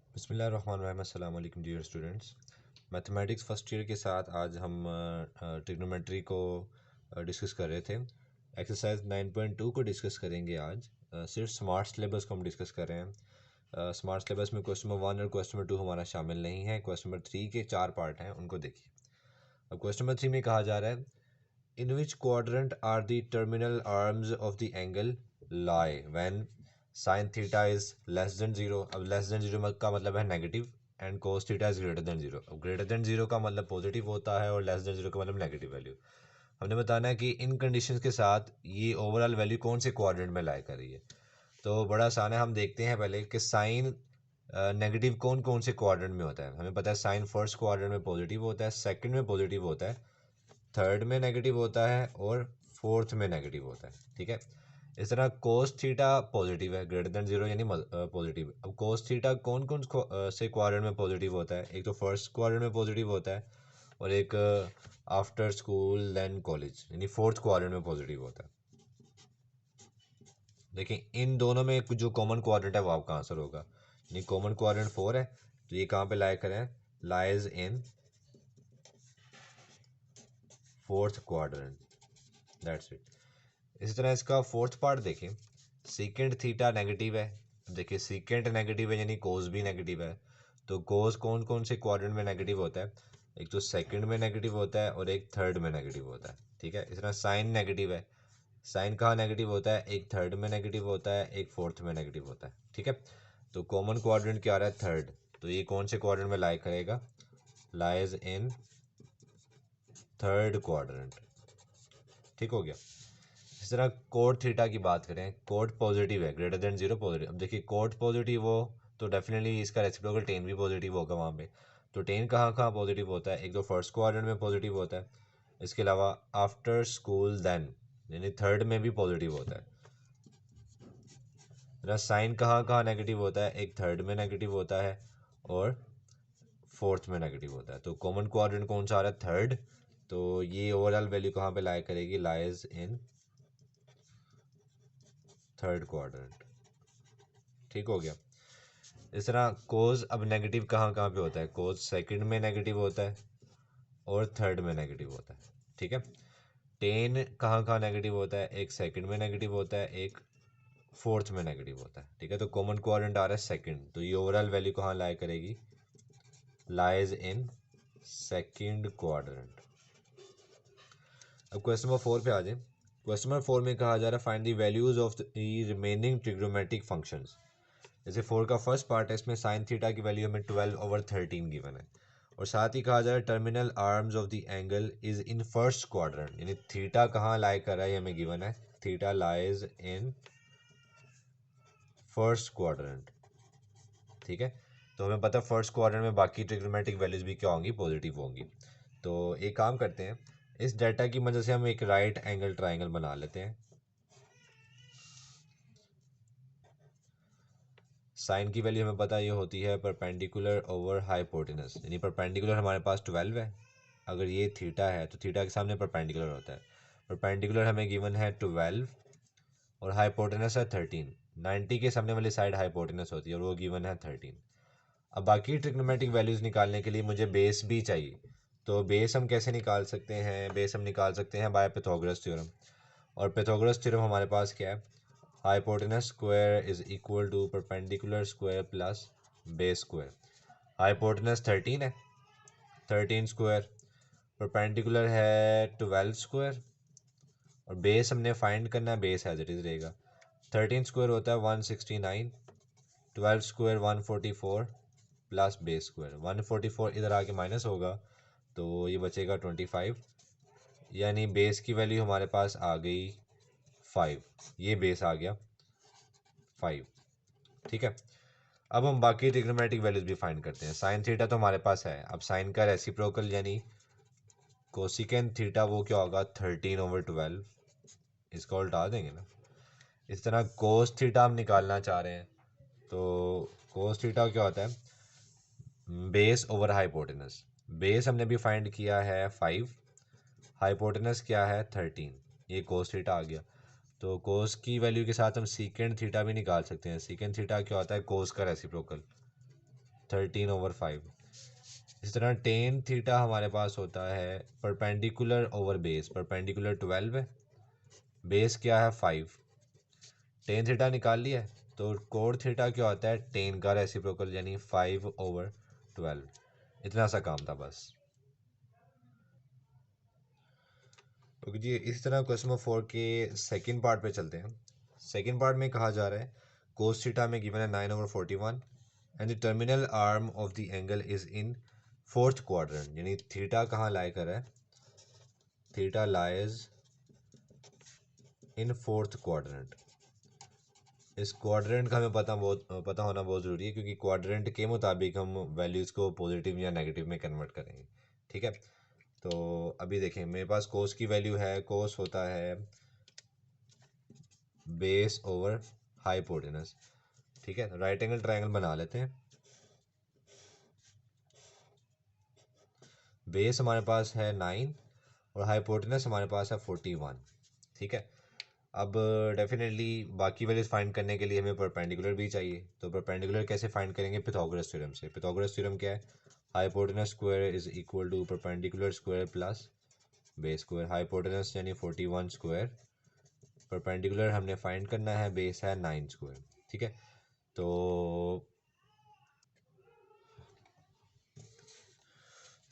बिस्मिल्लाहिर्रहमानिर्रहीम। अस्सलाम वालेकुम dear students. Mathematics first year के साथ आज हम ट्रिग्नोमेट्री को डिस्कस कर रहे थे। एक्सरसाइज 9.2 को डिस्कस करेंगे आज। सिर्फ स्मार्ट सिलेबस को हम डिस्कस कर रहे हैं। स्मार्ट सिलेबस में क्वेश्चन नंबर 1 और क्वेश्चन नंबर 2 हमारा शामिल नहीं है। क्वेश्चन नंबर 3 के 4 पार्ट हैं, उनको देखिए। अब क्वेश्चन नंबर 3 में कहा जा रहा है, in which quadrant are the terminal arms of the angle lie when sine theta is less than zero. अब लेस देन जीरो का मतलब है negative and cos theta is greater than zero. अब ग्रेटर देन जीरो का मतलब positive होता है और लेस देन जीरो का मतलब नेगेटिव वैल्यू। हमने बताना है कि इन कंडीशंस के साथ ये ओवरऑल वैल्यू कौन से क्वाड्रेंट में लाई कर रही है। तो बड़ा आसान है, हम देखते हैं पहले कि साइन नेगेटिव कौन कौन से क्वाड्रेंट में होता है। हमें पता है साइन फर्स्ट क्वाड्रेंट में पॉजिटिव होता है, सेकंड में पॉजिटिव होता है, थर्ड में नेगेटिव होता है और फोर्थ में नेगेटिव होता है। ठीक है, इस तरह कोस थीटा पॉजिटिव है, ग्रेटर देन जीरो यानी पॉजिटिव। अब कोस थीटा कौन कौन से क्वाड्रेंट में पॉजिटिव होता है? एक तो फर्स्ट क्वाड्रेंट में पॉजिटिव होता है और एक आफ्टर स्कूल देन कॉलेज यानी फोर्थ क्वाड्रेंट में पॉजिटिव होता है। देखिए इन दोनों में जो कॉमन क्वाड्रेंट है वो आपका आंसर होगा। यानी कॉमन क्वाड्रेंट 4 है, तो ये कहाँ पे लाई करें? Lies in fourth quadrant, that's it. इसी तरह इसका फोर्थ पार्ट देखें, सीकेंट थीटा नेगेटिव है। देखिए सीकेंट नेगेटिव है यानी कोस भी नेगेटिव है। तो कोस कौन कौन से क्वाड्रेंट में नेगेटिव होता है? एक तो सेकंड में नेगेटिव होता है और एक थर्ड में नेगेटिव होता है। ठीक है, इस तरह साइन नेगेटिव है, साइन कहाँ नेगेटिव होता है? एक थर्ड में नेगेटिव होता है, एक फोर्थ में नेगेटिव होता है। ठीक है, तो कॉमन क्वाड्रेंट क्या आ रहा है? थर्ड। तो ये कौन से क्वाड्रेंट में लाई करेगा? Lies in third quadrant. ठीक हो गया। इस तरह कोट थीटा की बात करें, कोट पॉजिटिव है, ग्रेटर देन जीरो पॉजिटिव। अब देखिए कोट पॉजिटिव हो तो डेफिनेटली इसका रेसिप्रोकल टेन भी पॉजिटिव होगा वहाँ पे। तो टेन कहाँ कहाँ पॉजिटिव होता है? एक तो फर्स्ट क्वाड्रेंट में पॉजिटिव होता है, इसके अलावा आफ्टर स्कूल देन यानी थर्ड में भी पॉजिटिव होता है। ना साइन कहाँ कहाँ नेगेटिव होता है? एक थर्ड में नेगेटिव होता है और फोर्थ में नेगेटिव होता है। तो कॉमन क्वाड्रेंट कौन सा आ रहा है? थर्ड। तो ये ओवरऑल वैल्यू कहाँ पे लाई करेगी? Lies in third quadrant. ठीक हो गया। इस तरह कोज अब नेगेटिव कहाँ कहाँ पे होता है? कोज सेकंड में नेगेटिव होता है और थर्ड में नेगेटिव होता है। ठीक है, टेन कहाँ कहाँ नेगेटिव होता है? एक सेकंड में नेगेटिव होता है, एक फोर्थ में नेगेटिव होता है। ठीक है, तो कॉमन क्वाड्रेंट आ रहा है सेकंड, तो ये ओवरऑल वैल्यू कहाँ लाई करेगी? Lies in second quadrant. अब क्वेश्चन नंबर 4 पे आ जाए। क्वेश्चन नंबर 4 में कहा जा रहा है, find the values of the remaining trigonometric functions. जैसे 4 का फर्स्ट पार्ट है, इसमें साइन थीटा की वैल्यू हमें 12/13 गिवन है और साथ ही कहा जा रहा है terminal arms of the angle is in first quadrant. यानी थीटा कहाँ लाई कर रहा है ये हमें गिवन है, theta lies in first quadrant. ठीक है, तो हमें पता है फर्स्ट क्वाड्रेंट में बाकी ट्रिग्नोमेट्रिक वैल्यूज भी क्या होंगी? पॉजिटिव होंगी। तो एक काम करते हैं, इस डाटा की मदद से हम एक राइट एंगल ट्राइंगल बना लेते हैं। साइन की वैल्यू हमें पता ये होती है परपेंडिकुलर ओवर हाइपोटेनस, यानी परपेंडिकुलर हमारे पास 12 है, अगर ये थीटा है तो थीटा के सामने परपेंडिकुलर होता है। परपेंडिकुलर हमें गिवन है 12 और हाइपोटेनस है 13। 90 के सामने वाली साइड हाइपोटेनस होती है और वो गिवन है 13। अब बाकी ट्रिग्नोमेट्रिक वैल्यूज़ निकालने के लिए मुझे बेस भी चाहिए। तो बेस हम कैसे निकाल सकते हैं? बेस हम निकाल सकते हैं बाय पाइथागोरस थ्योरम। और पाइथागोरस थ्योरम हमारे पास क्या है? Hypotenuse square is equal to perpendicular square plus base square. Hypotenuse 13 है, 13 स्क्वायर, परपेंडिकुलर है 12 स्क्वायर और बेस हमने फाइंड करना है, बेस एज इट इज़ रहेगा। 13 स्क्वायर होता है 169, 12 स्क्वायर 144 प्लस बेस स्क्वायर। 144 इधर आके माइनस होगा तो ये बचेगा 25, यानी बेस की वैल्यू हमारे पास आ गई 5। ये बेस आ गया 5। ठीक है, अब हम बाकी ट्रिग्नोमेट्रिक वैल्यूज भी फाइंड करते हैं। साइन थीटा तो हमारे पास है, अब साइन का रेसिप्रोकल यानी कोसिकेंट थीटा वो क्या होगा? 13/12। इसको उल्टा देंगे ना। इस तरह कोस थीटा हम निकालना चाह रहे हैं, तो कोस थीटा क्या होता है? Base over hypotenuse. बेस हमने भी फाइंड किया है 5, हाइपोटेनस क्या है? 13। ये कोस थीटा आ गया। तो कोस की वैल्यू के साथ हम सीकेंट थीटा भी निकाल सकते हैं। सीकेंट थीटा क्या होता है? कोस का रेसिप्रोकल। 13/5। इस तरह टेन थीटा हमारे पास होता है परपेंडिकुलर ओवर बेस, परपेंडिकुलर 12 है, बेस क्या है 5। टेन थीटा निकाल लिया है तो कोड थीटा क्या होता है टेन का रेसिप्रोकल यानी 5/12। इतना सा काम था बस। तो जी इस तरह क्वेश्चन नंबर 4 के सेकंड पार्ट पे चलते हैं। सेकंड पार्ट में कहा जा रहा है कोस थीटा में गिवन है 9/41 and the terminal arm of the angle is in fourth quadrant, यानी थीटा कहाँ लाई कर है, theta lies in fourth quadrant. इस क्वाड्रेंट का हमें पता होना बहुत ज़रूरी है क्योंकि क्वाड्रेंट के मुताबिक हम वैल्यूज़ को पॉजिटिव या नेगेटिव में कन्वर्ट करेंगे। ठीक है, तो अभी देखें मेरे पास कोस की वैल्यू है, कोस होता है बेस ओवर हाइपोटेनस। ठीक है, राइट एंगल ट्रायंगल बना लेते हैं। बेस हमारे पास है 9 और हाइपोटेनस हमारे पास है 41। ठीक है, अब डेफिनेटली बाकी वैल्यूज फाइंड करने के लिए हमें परपेंडिकुलर भी चाहिए। तो परपेंडिकुलर कैसे फाइंड करेंगे, पिथागोरस थ्योरम से। पिथागोरस थ्योरम क्या है, hypotenuse square is equal to perpendicular square plus base square. Hypotenuse यानी 41 स्क्वायर, परपेंडिकुलर हमने फाइंड करना है, बेस है 9 स्क्वायर। ठीक है, तो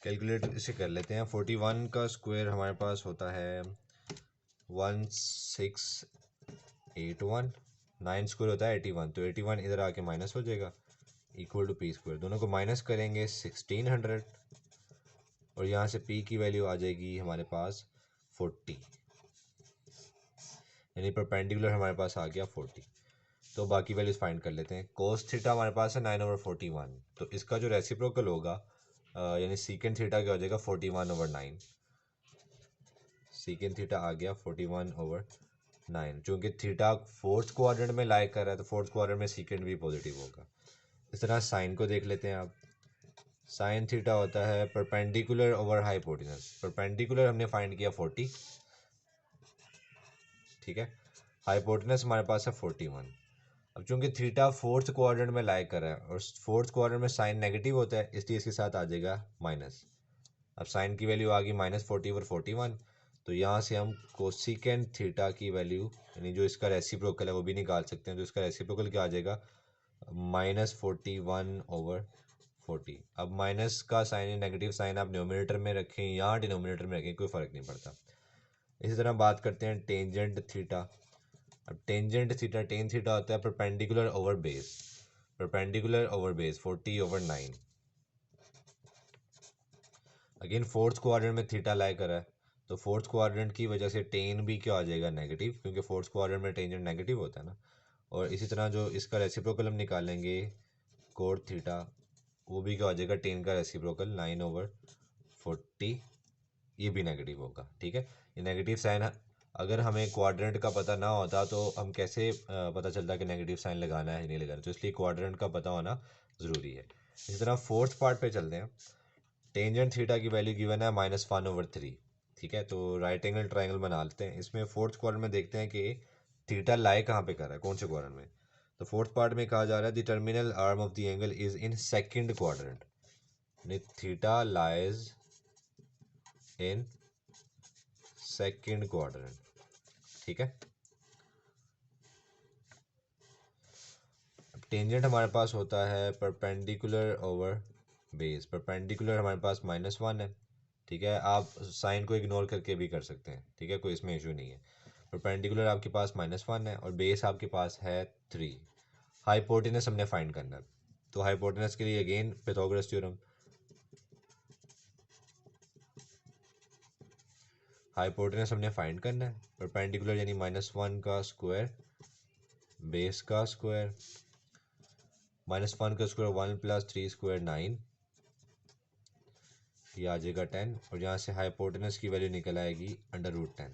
कैलकुलेट इसे कर लेते हैं। 41 का स्क्वायर हमारे पास होता है 1681, 9 स्क्वायर होता है 81, तो 81 इधर आके माइनस हो जाएगा इक्वल टू पी स्क्वायर। दोनों को माइनस करेंगे 1600 और यहाँ से पी की वैल्यू आ जाएगी हमारे पास 40, यानी परपेंडिकुलर हमारे पास आ गया 40। तो बाकी वैल्यूज फाइंड कर लेते हैं। कोस थीटा हमारे पास है 9/41, तो इसका जो रेसिप्रोकल होगा यानी सीकेंड थीटा क्या हो जाएगा 41/9। सीकेंड थीटा आ गया 41/9। चूँकि थीटा फोर्थ क्वाड्रेंट में लाई कर रहा है तो फोर्थ क्वाड्रेंट में सीकेंड भी पॉजिटिव होगा। इस तरह साइन को देख लेते हैं आप। साइन थीटा होता है परपेंडिकुलर ओवर हाइपोटेनस। परपेंडिकुलर हमने फाइंड किया 40। ठीक है, हाइपोटेनस हमारे पास है 41। अब चूंकि थीटा फोर्थ क्वाड्रेंट में लाई कर रहा है और फोर्थ क्वाड्रेंट में साइन नेगेटिव होता है इसलिए इसके साथ आ जाएगा माइनस। अब साइन की वैल्यू आ गई -40/41, तो यहाँ से हम कोसिकेंड थीटा की वैल्यू यानी जो इसका रेसिप्रोकल है वो भी निकाल सकते हैं। तो इसका रेसिप्रोकल क्या आ जाएगा -41/40। अब माइनस का साइन, नेगेटिव साइन आप न्यूमरेटर में रखें या डिनोमिनेटर में रखें कोई फ़र्क नहीं पड़ता। इसी तरह बात करते हैं टेंजेंट थीटा। अब टेंजेंट थीटा, टेन थीटा होता है perpendicular over base, perpendicular over base 40/9। Again fourth quadrant में थीटा लाई करा है तो फोर्थ क्वाड्रेंट की वजह से टेन भी क्या आ जाएगा नेगेटिव, क्योंकि फोर्थ क्वाड्रेंट में टेंजेंट नेगेटिव होता है ना। और इसी तरह जो इसका रेसिप्रोकल हम निकालेंगे कोट थीटा, वो भी क्या हो जाएगा टेन का रेसिप्रोकल 9/40, ये भी नेगेटिव होगा। ठीक है, ये नेगेटिव साइन अगर हमें क्वाड्रेंट का पता ना होता तो हम कैसे पता चलता कि नेगेटिव साइन लगाना है नहीं लगाना, तो इसलिए क्वाड्रेंट का पता होना ज़रूरी है। इसी तरह फोर्थ पार्ट पे चलते हैं। टेंजेंट थीटा की वैल्यू गिवन है -1/3। ठीक है, तो राइट एंगल ट्राइंगल बना लेते हैं। इसमें फोर्थ क्वाड्रेंट में देखते हैं कि थीटा लाई कहाँ पे कर रहा है, कौन से क्वाड्रेंट में। तो फोर्थ पार्ट में कहा जा रहा है the terminal arm of the angle is in second quadrant, यानी theta lies in second quadrant. ठीक है, टेंजेंट हमारे पास होता है परपेंडिकुलर ओवर बेस। परपेंडिकुलर हमारे पास -1 है। ठीक है, आप साइन को इग्नोर करके भी कर सकते हैं। ठीक है, कोई इसमें इशू नहीं है। परपेंडिकुलर आपके पास -1 है और बेस आपके पास है 3। हाइपोटेनस हमने फाइंड करना है, तो हाइपोटेनस के लिए अगेन पिथागोरस थ्योरम। हाइपोटेनस हमने फाइंड करना है, परपेंडिकुलर यानी -1 का स्क्वायर, बेस का स्क्वायर, -1 का स्क्वायर 1 + 3 स्क्वायर 9, ये आ जाएगा 10 और यहाँ से हाइपोटेनस की वैल्यू निकल आएगी √10।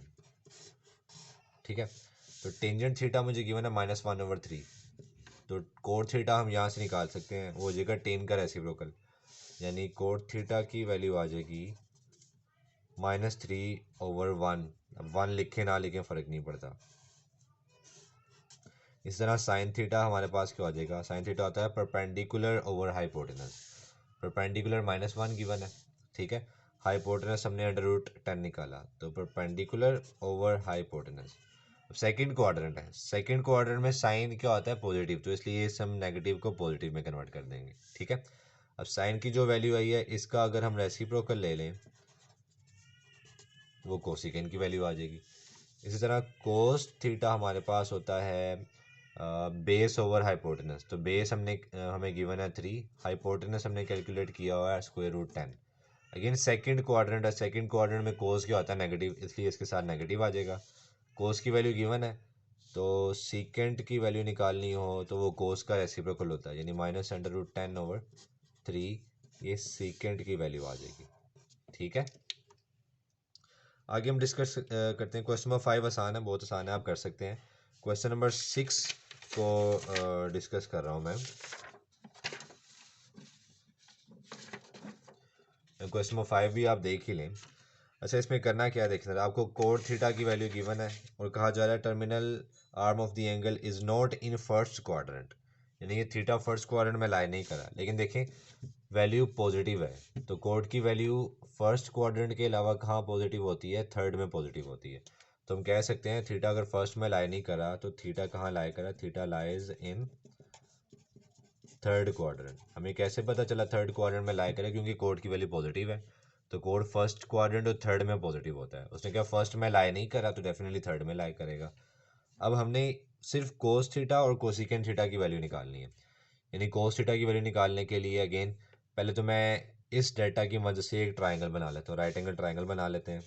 ठीक है, तो टेंजेंट थीटा मुझे गिवन है -1/3, तो कोट थीटा हम यहाँ से निकाल सकते हैं, वो हो जाएगा 10 का रेसिप्रोकल, यानी कोट थीटा की वैल्यू आ जाएगी -3/1। अब 1 लिखे ना लिखे फ़र्क नहीं पड़ता। इस तरह साइन थीटा हमारे पास क्या हो जाएगा, साइन थीटा होता है perpendicular over hypotenuse, perpendicular -1 given है, ठीक है। हाइपोटेनस हमने √10 निकाला, तो परपेंडिकुलर ओवर हाइपोटेनस। अब सेकंड क्वाड्रेंट है, सेकंड क्वाड्रेंट में साइन क्या होता है पॉजिटिव, तो इसलिए इस हम नेगेटिव को पॉजिटिव में कन्वर्ट कर देंगे, ठीक है। अब साइन की जो वैल्यू आई है इसका अगर हम रेसिप्रोकल ले लें वो कोसिकेंड की वैल्यू आ जाएगी। इसी तरह कोस थीटा हमारे पास होता है बेस ओवर हाइपोटेनस, तो बेस हमने हमें गिवन है 3, हाइपोटेनस हमने कैलकुलेट किया हुआ है √10। अगेन सेकंड क्वाड्रेंट है, सेकंड क्वाड्रेंट में कोस क्या होता है नेगेटिव, इसलिए इसके साथ नेगेटिव आ जाएगा। कोस की वैल्यू गिवन है, तो सीकेंट की वैल्यू निकालनी हो तो वो कोस का रेसिप्रोकल होता है, यानी -√10/3, ये सीकेंट की वैल्यू आ जाएगी, ठीक है। आगे हम डिस्कस करते हैं। क्वेश्चन नंबर 5 आसान है, बहुत आसान है, आप कर सकते हैं। क्वेश्चन नंबर 6 को डिस्कस कर रहा हूँ मैं। क्वेश्चन नंबर 5 भी आप देख ही लें। अच्छा, इसमें करना क्या है, देखना आपको कोड थीटा की वैल्यू गिवन है और कहा जा रहा है terminal arm of the angle is not in first quadrant, यानी ये थीटा फर्स्ट क्वाड्रेंट में लाई नहीं करा, लेकिन देखें वैल्यू पॉजिटिव है, तो कोड की वैल्यू फर्स्ट क्वाड्रेंट के अलावा कहाँ पॉजिटिव होती है, थर्ड में पॉजिटिव होती है। तो हम कह सकते हैं थीटा अगर फर्स्ट में लाई नहीं करा तो थीटा कहाँ लाई करा, theta lies in third quadrant. हमें कैसे पता चला थर्ड क्वाड्रेंट में लाई करे, क्योंकि कोड की वैल्यू पॉजिटिव है, तो कोड फर्स्ट क्वाड्रेंट और थर्ड में पॉजिटिव होता है। उसने क्या फर्स्ट में लाई नहीं करा तो डेफिनेटली थर्ड में लाई करेगा। अब हमने सिर्फ कोस थीटा और कोसिकेंट थीटा की वैल्यू निकालनी है, यानी कोस थीटा की वैल्यू निकालने के लिए अगेन पहले तो मैं इस डेटा की मदद से एक ट्राइंगल बना लेता हूँ, राइट एंगल ट्राइंगल बना लेते हैं।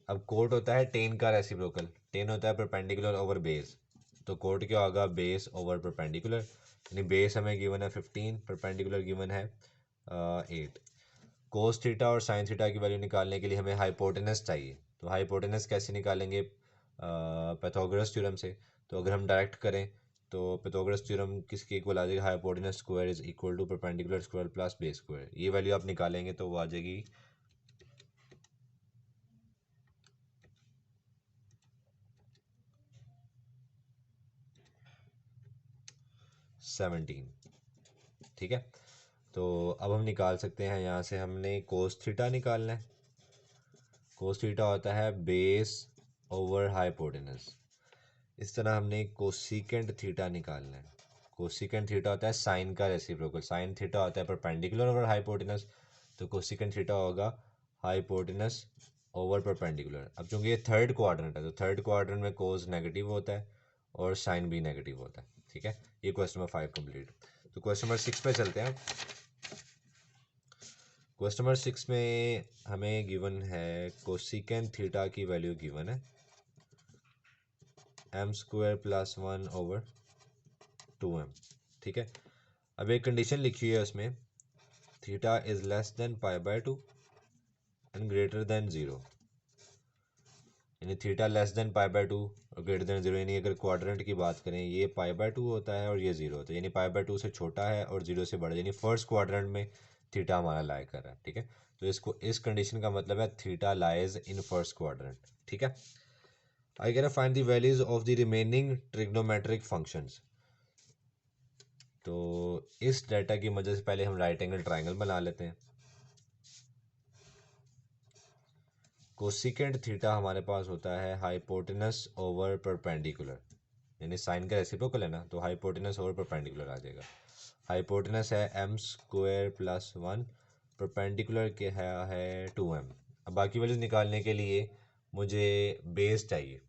अब कोट होता है टेन का रेसिप्रोकल, टेन होता है परपेंडिकुलर ओवर बेस, तो कोट क्या होगा बेस ओवर परपेंडिकुलर, यानी बेस हमें गिवन है 15, परपेंडिकुलर गिवन है 8। कोस थीटा और साइन थीटा की वैल्यू निकालने के लिए हमें हाइपोटेनस चाहिए, तो हाइपोटेनस कैसे निकालेंगे, पैथागोरस थ्योरम से। तो अगर हम डायरेक्ट करें तो पैथागोरस थ्योरम किसके इक्वल आ जाएगा, hypotenuse square is equal to perpendicular square plus base square, ये वैल्यू आप निकालेंगे तो वो आ जाएगी 17, ठीक है। तो अब हम निकाल सकते हैं यहाँ से, हमने कोस थीटा निकालना है, कोस थीटा होता है बेस ओवर हाइपोटेनस। इस तरह हमने कोसिकेंट थीटा निकालना है, कोसिकेंट थीटा होता है साइन का रेसिप्रोकल, साइन थीटा होता है परपेंडिकुलर ओवर हाइपोटेनस, तो कोसिकेंट थीटा होगा हाइपोटेनस ओवर परपेंडिकुलर। अब चूंकि ये थर्ड क्वाड्रेंट है तो थर्ड क्वाड्रेंट में कोस नेगेटिव होता है और साइन भी नेगेटिव होता है, ठीक है। ये क्वेश्चन नंबर 5 कंप्लीट। तो क्वेश्चन नंबर 6 पे चलते हैं। क्वेश्चन नंबर 6 में हमें गिवन है कोसिकेंट थीटा की वैल्यू गिवन है m² + 1/2m, ठीक है। अब एक कंडीशन लिखी हुई है उसमें, theta is less than π/2 and greater than 0, यानी थीटा लेस देन π/2 और ग्रेटर देन 0, यानी अगर क्वाड्रेंट की बात करें ये π/2 होता है और ये 0 होता है, यानी π/2 से छोटा है और 0 से बड़ा, यानी फर्स्ट क्वाड्रेंट में थीटा हमारा लाई कर रहा है, ठीक है। तो इसको इस कंडीशन का मतलब है theta lies in first quadrant, ठीक है। I can find the values of the remaining trigonometric functions. तो इस डाटा की मदद से पहले हम राइट एंगल ट्राइंगल बना लेते हैं। कोसिकेंट थीटा हमारे पास होता है हाइपोटेनस ओवर परपेंडिकुलर, यानी साइन का रेसिप्रोकल है ना, तो हाइपोटेनस ओवर परपेंडिकुलर आ जाएगा। हाइपोटेनस है m² + 1, परपेंडिकुलर के है 2m। अब बाकी वैल्यूज निकालने के लिए मुझे बेस चाहिए,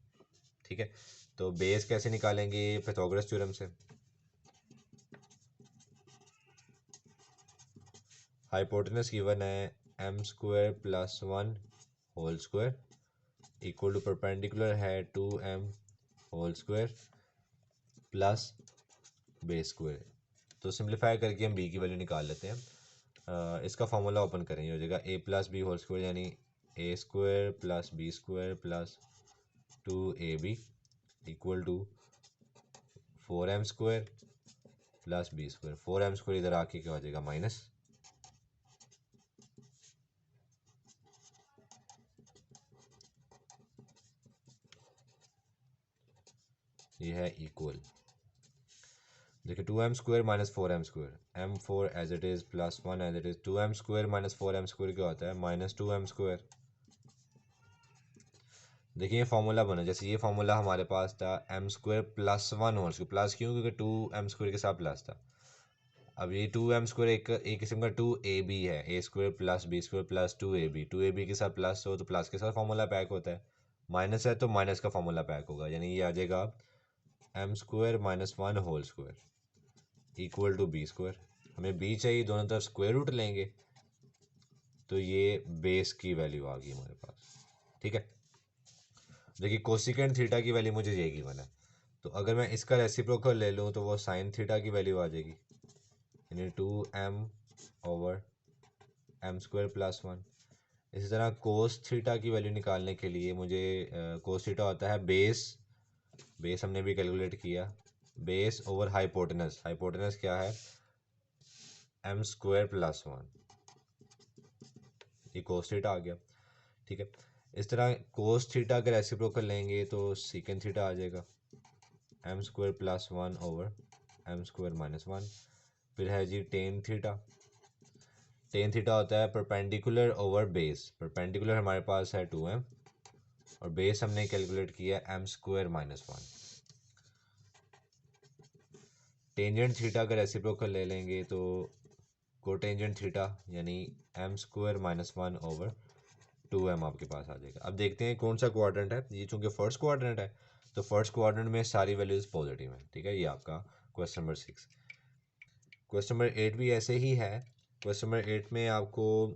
ठीक है। तो बेस कैसे निकालेंगे, पैथागोरस थ्योरम से। हाइपोटेनस गिवन है m² + 1 whole square equal to perpendicular है 2m whole square plus base square. तो सिंप्लीफाई करके हम b की वैल्यू निकाल लेते हैं। इसका फॉर्मूला ओपन करेंगे, हो जाएगा a+b होल स्क्वायर, यानी a² + b² + 2ab equal to 4m² + b²। 4m² इधर आके क्या हो जाएगा माइनस, ये है इक्वल। देखिए 2m² minus 4m², m4 as it is plus 1 as it is. 2m² minus 4m² क्या होता है? -2m²। देखिए ये फार्मूला बना, जैसे ये फार्मूला हमारे पास था m² plus 1 whole square. Plus क्यों? क्योंकि 2m² के साथ प्लस था। अब ये 2m² एक किस्म का 2ab है, a² plus b² plus 2ab। 2ab के साथ प्लस हो तो प्लस के साथ फार्मूला पैक होता है, माइनस है तो माइनस का फार्मूला पैक होगा, यानी ये आ जाएगा m² minus 1 whole square equal to b²। हमें b चाहिए, दोनों तरफ स्क्वायर रूट लेंगे तो ये बेस की वैल्यू आ गई हमारे पास। ठीक है, देखिए कोसिकेंट थीटा की वैल्यू मुझे ये गिवन है, तो अगर मैं इसका रेसिप्रोकल ले लूँ तो वो साइन थीटा की वैल्यू आ जाएगी, यानी 2m/m² प्लस 1। इसी तरह कोस थीटा की वैल्यू निकालने के लिए मुझे कोस थीटा होता है बेस हमने भी कैलकुलेट किया, बेस ओवर हाइपोटेनस। हाइपोटेनस क्या है? m² प्लस 1, ये कोस थीटा आ गया। ठीक है, इस तरह कोस थीटा का रेसिप्रोकल लेंगे तो सीकेंट थीटा आ जाएगा, m² plus 1 over m² minus 1। फिर है जी टेन थीटा। टेन थीटा होता है परपेंडिकुलर ओवर बेस। परपेंडिकुलर हमारे पास है 2m और बेस हमने कैलकुलेट किया m² माइनस 1। टेंजेंट थीटा का रेसिप्रोकल ले लेंगे तो कोटेंजेंट थीटा, यानी m² माइनस 1 ओवर 2m आपके पास आ जाएगा। अब देखते हैं कौन सा क्वाड्रेंट है। ये चूंकि फर्स्ट क्वाड्रेंट है तो फर्स्ट क्वाड्रेंट में सारी वैल्यूज पॉजिटिव हैं। ठीक है, ये आपका क्वेश्चन नंबर 6। क्वेश्चन नंबर 8 भी ऐसे ही है। क्वेश्चन नंबर 8 में आपको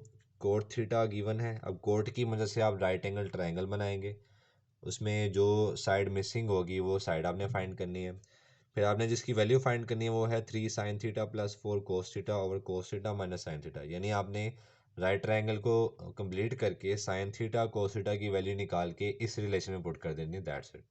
कोट थीटा गिवन है। अब कोट की मदद से आप राइट एंगल ट्रायंगल बनाएंगे, उसमें जो साइड मिसिंग होगी वो साइड आपने फाइंड करनी है। फिर आपने जिसकी वैल्यू फाइंड करनी है वो है 3 sin theta plus 4 cos theta over cos theta minus sine theta, यानी आपने राइट ट्रायंगल को कंप्लीट करके साइन थीटा cos थीटा की वैल्यू निकाल के इस रिलेशन में पुट कर देनी है, दैट्स इट।